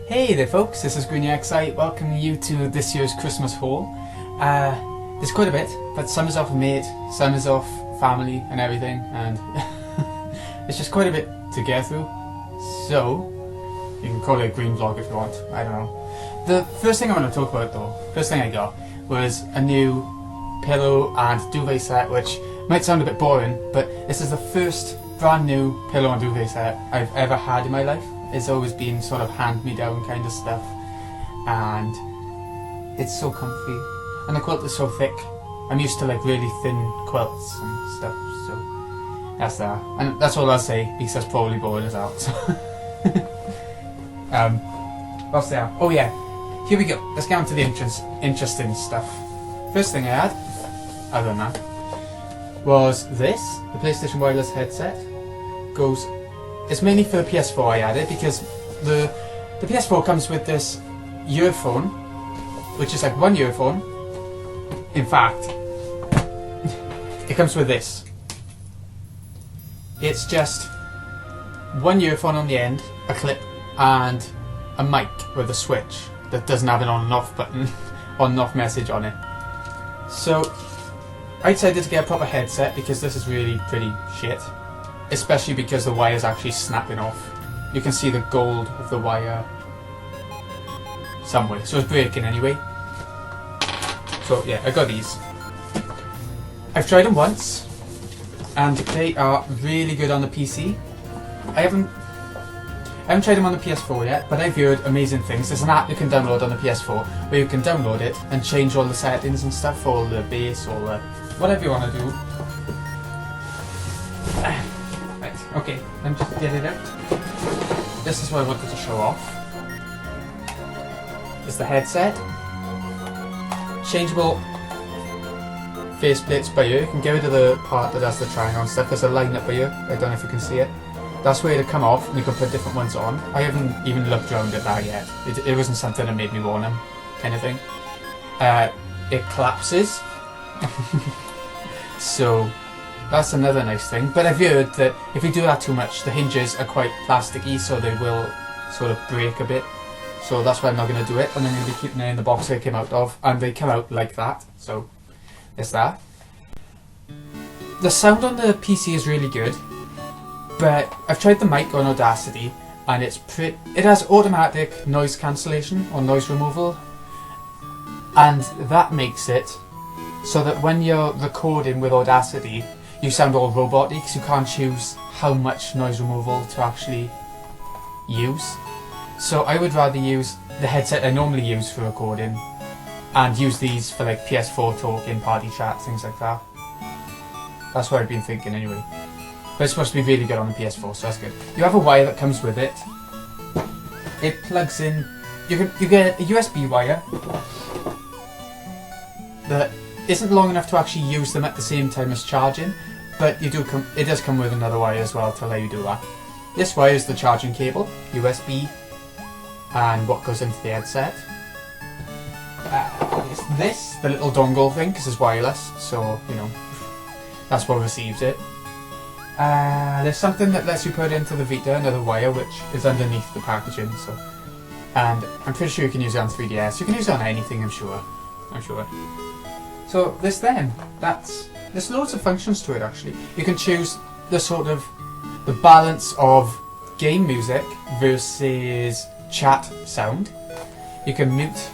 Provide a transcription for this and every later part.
Hey there folks, this is Greeny welcoming you to this year's Christmas haul. There's quite a bit, but some is off mate, some is off family and everything, and it's just quite a bit to get through. So, you can call it a green vlog if you want, I don't know. The first thing I want to talk about though, first thing I got, was a new pillow and duvet set, which might sound a bit boring, but this is the first brand new pillow and duvet set I've ever had in my life. It's always been sort of hand-me-down kind of stuff, and it's so comfy, and the quilt is so thick. I'm used to like really thin quilts and stuff, so that's that. And that's all I'll say, because that's probably boring as hell. So what's there? Oh yeah, here we go. Let's get on to the interesting stuff. First thing I had, other than that, was this, the PlayStation wireless headset. It's mainly for the PS4 I added, because the PS4 comes with this earphone, which is like one earphone. In fact, it comes with this. It's just one earphone on the end, a clip, and a mic with a switch that doesn't have an on and off button, on and off message on it. So I decided to get a proper headset because this is really pretty shit. Especially because the wire is actually snapping off. You can see the gold of the wire somewhere, so it's breaking anyway. So yeah, I got these. I've tried them once, and they are really good on the PC. I haven't tried them on the PS4 yet, but I've heard amazing things. There's an app you can download on the PS4 where you can download it and change all the settings and stuff, all the bass, all the whatever you want to do. Okay, let me just get it out. This is what I wanted to show off. It's the headset. Changeable faceplates by ear. You can get rid of the part that has the triangle and stuff. There's a line up by ear. I don't know if you can see it. That's where it'll come off and you can put different ones on. I haven't even looked around at that yet. It wasn't something that made me want them, kind of thing. It collapses. So that's another nice thing, but I've heard that if you do that too much, the hinges are quite plasticky, so they will sort of break a bit. So that's why I'm not going to do it, and I'm going to be keeping it in the box they came out of, and they come out like that, so there's that. The sound on the PC is really good, but I've tried the mic on Audacity, and it has automatic noise cancellation or noise removal, and that makes it so that when you're recording with Audacity, you sound all robotic because you can't choose how much noise removal to actually use. So I would rather use the headset I normally use for recording and use these for like PS4 talking, party chat, things like that. That's what I've been thinking anyway. But it's supposed to be really good on the PS4, so that's good. You have a wire that comes with it. It plugs in. You get a USB wire that isn't long enough to actually use them at the same time as charging, but it does come with another wire as well to allow you to do that. This wire is the charging cable, USB, and what goes into the headset. It's this, the little dongle thing, because it's wireless, so, you know, that's what receives it. There's something that lets you put into the Vita, another wire, which is underneath the packaging, so. And I'm pretty sure you can use it on 3DS. You can use it on anything, I'm sure. So there's there's loads of functions to it actually. You can choose the balance of game music versus chat sound. You can mute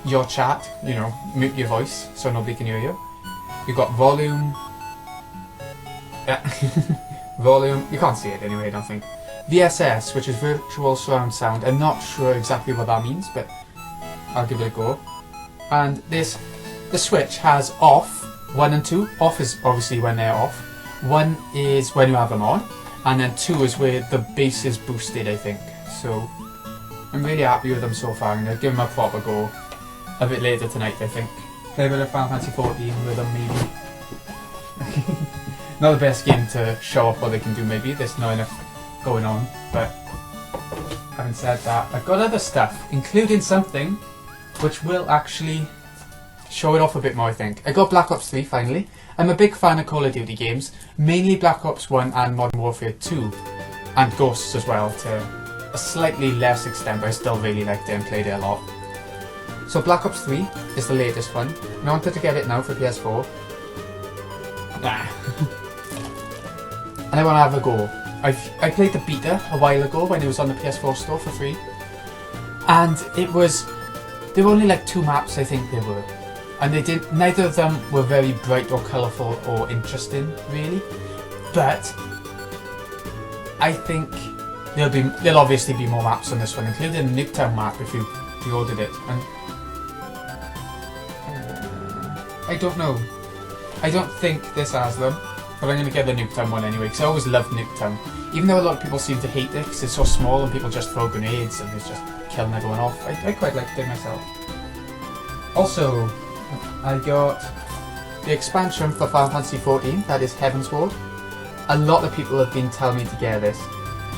your chat, you know, mute your voice so nobody can hear you. You've got volume. Volume, you can't see it anyway, I don't think. VSS, which is virtual surround sound. I'm not sure exactly what that means, but I'll give it a go. And the switch has off, 1 and 2. Off is obviously when they're off. 1 is when you have them on. And then 2 is where the bass is boosted, I think. So, I'm really happy with them so far. I'm going to give them a proper go a bit later tonight, I think. Play a bit of Final Fantasy 14 with them, maybe. Not the best game to show off what they can do, maybe. There's not enough going on. But, having said that, I've got other stuff, including something which will actually show it off a bit more, I think. I got Black Ops 3 finally. I'm a big fan of Call of Duty games, mainly Black Ops 1 and Modern Warfare 2, and Ghosts as well, to a slightly less extent, but I still really liked it and played it a lot. So Black Ops 3 is the latest one, and I wanted to get it now for PS4. And I want to have a go. I played the beta a while ago when it was on the PS4 store for free, and there were only like 2 maps, I think there were, and neither of them were very bright or colourful or interesting really, but I think there'll obviously be more maps on this one, including the Nuketown map if you pre-ordered it. And I don't know. I don't think this has them, but I'm going to get the Nuketown one anyway, because I always loved Nuketown. Even though a lot of people seem to hate it because it's so small and people just throw grenades and it's just killing everyone off, I quite liked it myself. Also, I got the expansion for Final Fantasy XIV, that is Heavensward. A lot of people have been telling me to get this.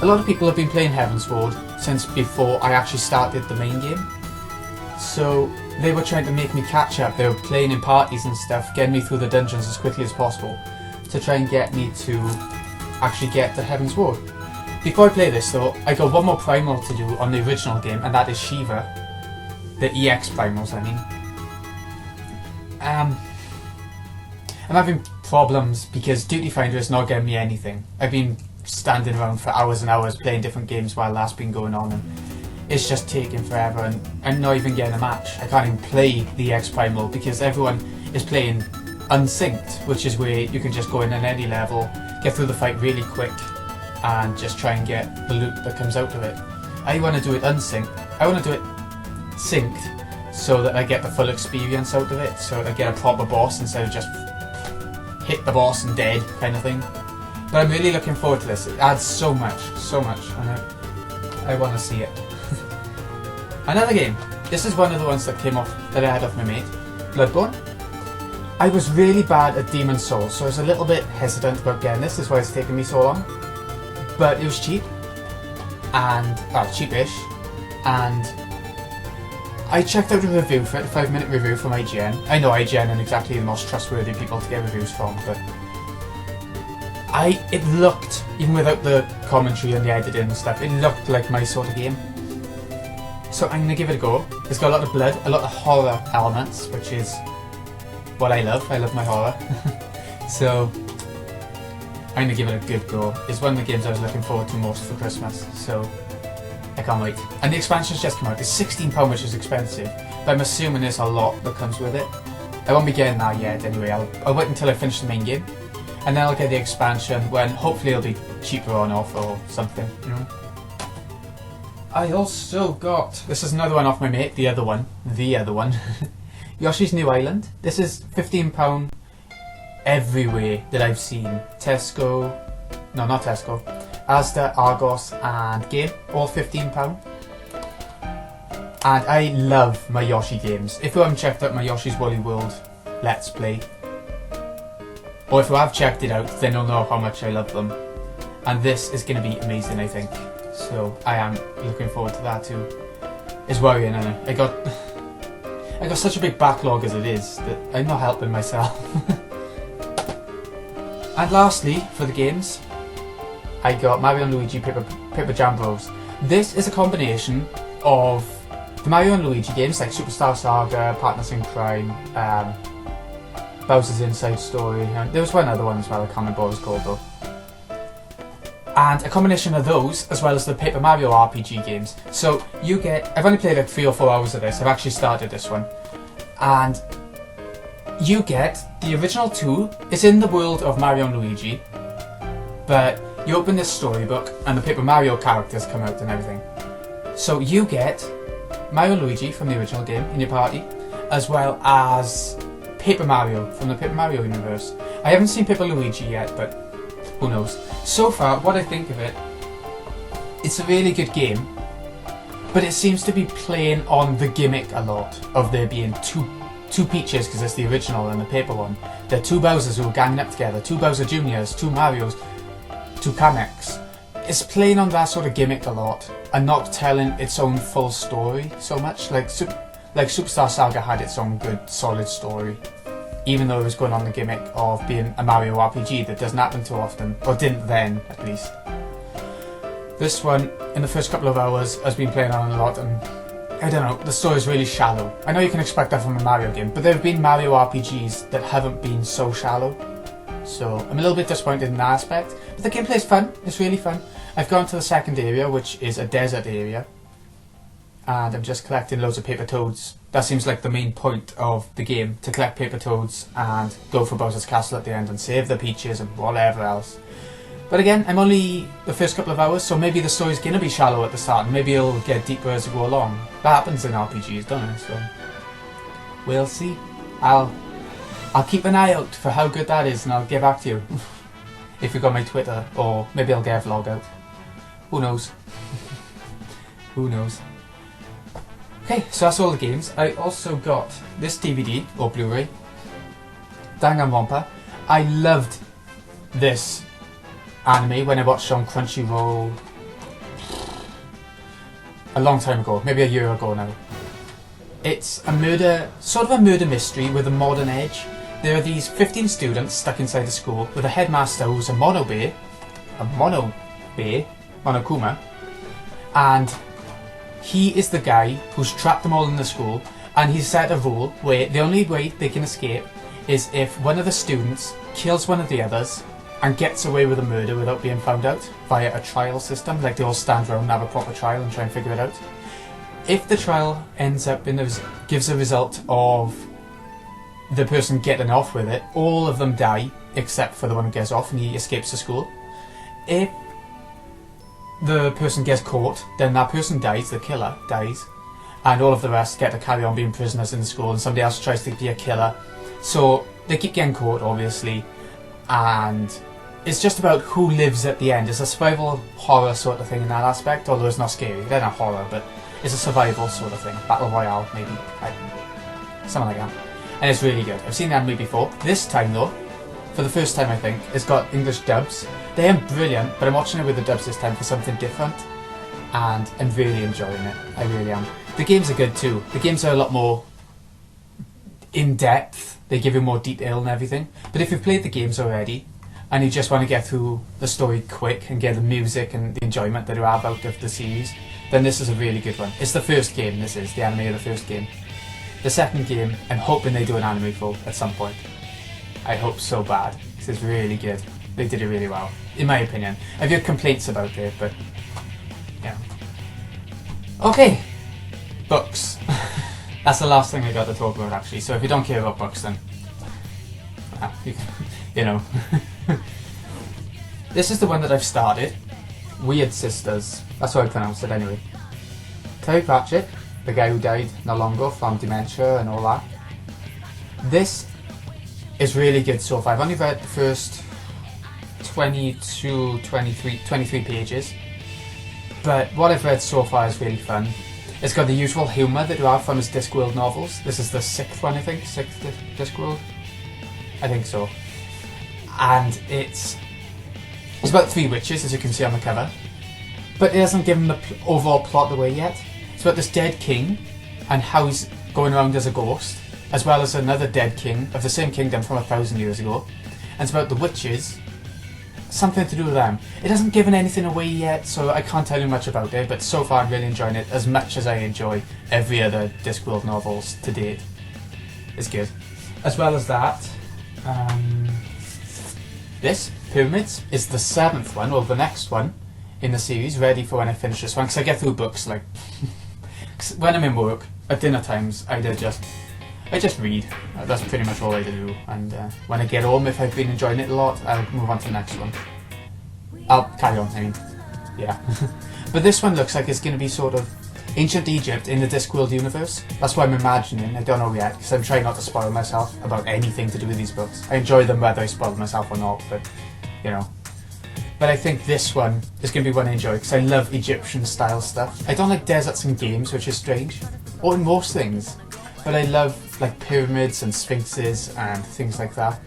A lot of people have been playing Heavensward since before I actually started the main game. So they were trying to make me catch up. They were playing in parties and stuff, getting me through the dungeons as quickly as possible to try and get me to actually get to Heavensward. Before I play this though, I got one more primal to do on the original game, and that is Shiva. The EX primals, I mean. I'm having problems because Duty Finder is not getting me anything. I've been standing around for hours and hours playing different games while that's been going on, and it's just taking forever, and I'm not even getting a match. I can't even play the EX primal because everyone is playing unsynced, which is where you can just go in on any level, get through the fight really quick, and just try and get the loot that comes out of it. I want to do it unsynced. I want to do it synced so that I get the full experience out of it, so I get a proper boss instead of just hit the boss and dead kind of thing. But I'm really looking forward to this. It adds so much, and I want to see it. Another game. This is one of the ones that came off, that I had off my mate. Bloodborne. I was really bad at Demon's Souls, so I was a little bit hesitant about getting this. That's why it's taken me so long. But it was cheap, and cheapish, and I checked out a review for it, a 5-minute review from IGN. I know IGN aren't exactly the most trustworthy people to get reviews from, but it looked, even without the commentary and the editing and stuff, it looked like my sort of game. So I'm gonna give it a go. It's got a lot of blood, a lot of horror elements, which is what I love. I love my horror. So I'm gonna give it a good go. It's one of the games I was looking forward to most for Christmas, so I can't wait. And the expansion's just come out. It's £16, which is expensive, but I'm assuming there's a lot that comes with it. I won't be getting that yet anyway. I'll wait until I finish the main game, and then I'll get the expansion when hopefully it'll be cheaper on offer or something, you know. I also got, this is another one off my mate, the other one, Yoshi's New Island. This is £15 everywhere that I've seen. Tesco, no not Tesco, Asda, Argos and Game, all £15. And I love my Yoshi games. If you haven't checked out my Yoshi's Woolly World Let's Play, or if you have checked it out, then you'll know how much I love them. And this is going to be amazing, I think. So I am looking forward to that too. It's worrying, I know. I got such a big backlog as it is that I'm not helping myself. And lastly, for the games, I got Mario & Luigi Paper Jam Bros. This is a combination of the Mario & Luigi games like Superstar Saga, Partners in Crime, Bowser's Inside Story, and there was one other one as well, I can't remember what it was called though. And a combination of those, as well as the Paper Mario RPG games. So you get, I've only played like 3 or 4 hours of this, I've actually started this one. And you get the original 2, it's in the world of Mario & Luigi, but you open this storybook and the Paper Mario characters come out and everything. So you get Mario & Luigi from the original game in your party, as well as Paper Mario from the Paper Mario universe. I haven't seen Paper Luigi yet, but who knows. So far, what I think of it, it's a really good game, but it seems to be playing on the gimmick a lot of there being two Peaches, because it's the original and the paper one. There are 2 Bowsers who are ganging up together, 2 Bowser Juniors, 2 Marios, 2 Kameks. It's playing on that sort of gimmick a lot and not telling its own full story so much. Like Superstar Saga had its own good solid story, even though it was going on the gimmick of being a Mario RPG that doesn't happen too often, or didn't then at least. This one, in the first couple of hours, has been playing on a lot, and I don't know, the story is really shallow. I know you can expect that from a Mario game, but there have been Mario RPGs that haven't been so shallow. So I'm a little bit disappointed in that aspect. But the gameplay is fun, it's really fun. I've gone to the second area, which is a desert area. And I'm just collecting loads of paper toads. That seems like the main point of the game, to collect paper toads and go for Bowser's Castle at the end and save the peaches and whatever else. But again, I'm only the first couple of hours, so maybe the story's gonna be shallow at the start, and maybe it'll get deeper as we go along. That happens in RPGs, don't it? So we'll see. I'll keep an eye out for how good that is, and I'll get back to you if you got my Twitter, or maybe I'll get a vlog out. Who knows? Who knows? Okay, so that's all the games. I also got this DVD, or Blu-ray, Danganronpa. I loved this anime when I watched it on Crunchyroll a long time ago, maybe a year ago now. It's a murder, sort of a murder mystery with a modern edge. There are these 15 students stuck inside the school with a headmaster who's a Monokuma, and he is the guy who's trapped them all in the school, and he's set a rule where the only way they can escape is if one of the students kills one of the others and gets away with a murder without being found out via a trial system, like they all stand around and have a proper trial and try and figure it out. If the trial ends up gives a result of the person getting off with it, all of them die except for the one who gets off and he escapes the school. If the person gets caught, then that person dies, the killer dies, and all of the rest get to carry on being prisoners in the school, and somebody else tries to be a killer. So they keep getting caught, obviously, and it's just about who lives at the end. It's a survival horror sort of thing in that aspect, although it's not scary. They're not horror, but it's a survival sort of thing. Battle Royale, maybe. Something like that. And it's really good. I've seen the anime before. This time, though, for the first time I think, it's got English dubs. They aren't brilliant, but I'm watching it with the dubs this time for something different, and I'm really enjoying it. I really am. The games are good too. The games are a lot more in-depth. They give you more detail and everything. But if you've played the games already, and you just want to get through the story quick and get the music and the enjoyment that you have out of the series, then this is a really good one. It's the first game, this is, the anime of the first game. The second game, I'm hoping they do an anime for at some point. I hope so bad. This is really good. They did it really well, in my opinion. I've heard complaints about it, but yeah. Okay, books. That's the last thing I got to talk about actually. So if you don't care about books, then you know. This is the one that I've started. Weird Sisters. That's how I pronounce it anyway. Terry Pratchett, the guy who died not long ago from dementia and all that. This is really good so far. I've only read the first 23 pages, but what I've read so far is really fun. It's got the usual humour that you have from his Discworld novels. This is the 6th one, I think, 6th Discworld? I think so. And it's about 3 witches, as you can see on the cover, but it hasn't given the overall plot away yet. It's about this dead king and how he's going around as a ghost, as well as another dead king of the same kingdom from 1,000 years ago. And it's about the witches, something to do with them. It hasn't given anything away yet, so I can't tell you much about it, but so far I'm really enjoying it as much as I enjoy every other Discworld novels to date. It's good. As well as that, this, Pyramids, is the 7th one, or the next one in the series, ready for when I finish this one, because I get through books like... when I'm in work, at dinner times, I just read. That's pretty much all I do, and when I get home, if I've been enjoying it a lot, I'll move on to the next one. I'll carry on, I mean, yeah. But this one looks like it's going to be sort of ancient Egypt in the Discworld universe. That's what I'm imagining. I don't know yet, because I'm trying not to spoil myself about anything to do with these books. I enjoy them whether I spoil myself or not, but, you know. But I think this one is going to be one I enjoy, because I love Egyptian style stuff. I don't like deserts in games, which is strange, or in most things. But I love like pyramids and sphinxes and things like that.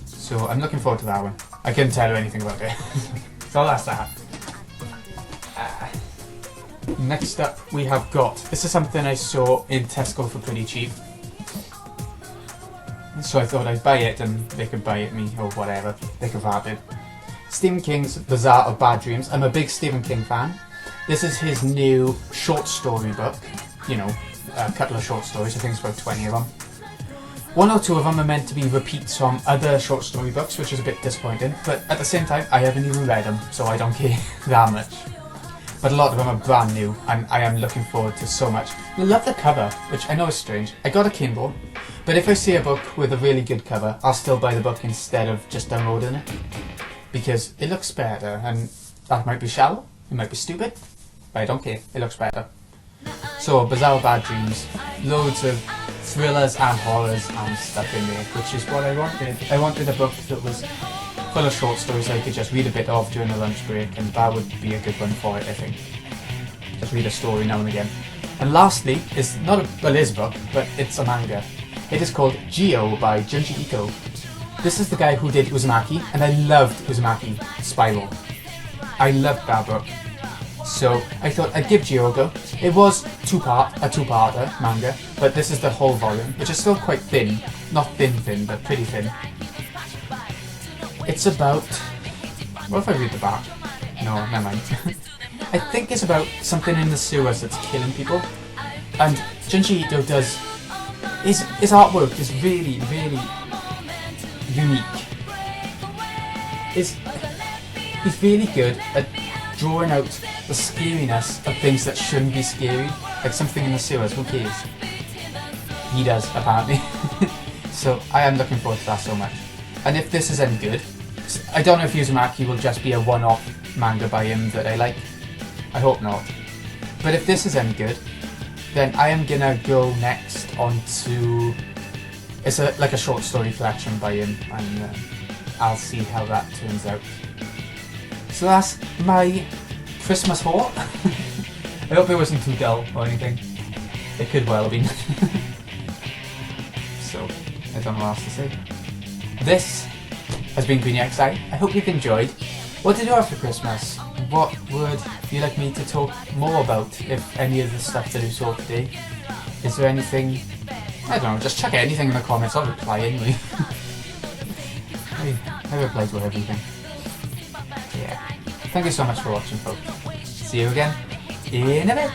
So I'm looking forward to that one. I couldn't tell you anything about it. So that's that. Next up we have got, this is something I saw in Tesco for pretty cheap. So I thought I'd buy it and they could buy it me or whatever. They could have it. Stephen King's Bazaar of Bad Dreams. I'm a big Stephen King fan. This is his new short story book. You know, a couple of short stories. I think it's about 20 of them. One or two of them are meant to be repeats from other short story books, which is a bit disappointing. But at the same time, I haven't even read them, so I don't care that much. But a lot of them are brand new, and I am looking forward to so much. I love the cover, which I know is strange. I got a Kindle, but if I see a book with a really good cover, I'll still buy the book instead of just downloading it. Because it looks better, and that might be shallow, it might be stupid, but I don't care, it looks better. So, Bazaar of Bad Dreams, loads of thrillers and horrors and stuff in there, which is what I wanted. I wanted a book that was full of short stories I could just read a bit of during a lunch break, and that would be a good one for it, I think. Just read a story now and again. And lastly, is not a, well, it is a book, but it's a manga. It is called Geo by Junji Ito. This is the guy who did Uzumaki, and I loved Uzumaki Spiral. I loved that book. So I thought I'd give Geo a go. It was a two-parter manga, but this is the whole volume, which is still quite thin. Not thin, but pretty thin. It's about... what if I read the back? No, never mind. I think it's about something in the sewers that's killing people. And Junji Ito does... His artwork is really, really unique. He's really good at drawing out the scariness of things that shouldn't be scary. Like something in the sewers, who cares? He does, apparently. So I am looking forward to that so much. And if this is any good, I don't know if Uzumaki will just be a one-off manga by him that I like. I hope not. But if this is any good, then I am gonna go next on to... it's like a short story collection by him, and I'll see how that turns out. So that's my Christmas haul. I hope it wasn't too dull or anything. It could well have been. So, I don't know what else to say. This has been Greeny XI. I hope you've enjoyed. What did you do after Christmas? What would you like me to talk more about, if any of the stuff that you saw today? Is there anything... I don't know, just chuck anything in the comments, I'll reply anyway. I reply to everything. Yeah. Thank you so much for watching, folks. See you again in a bit.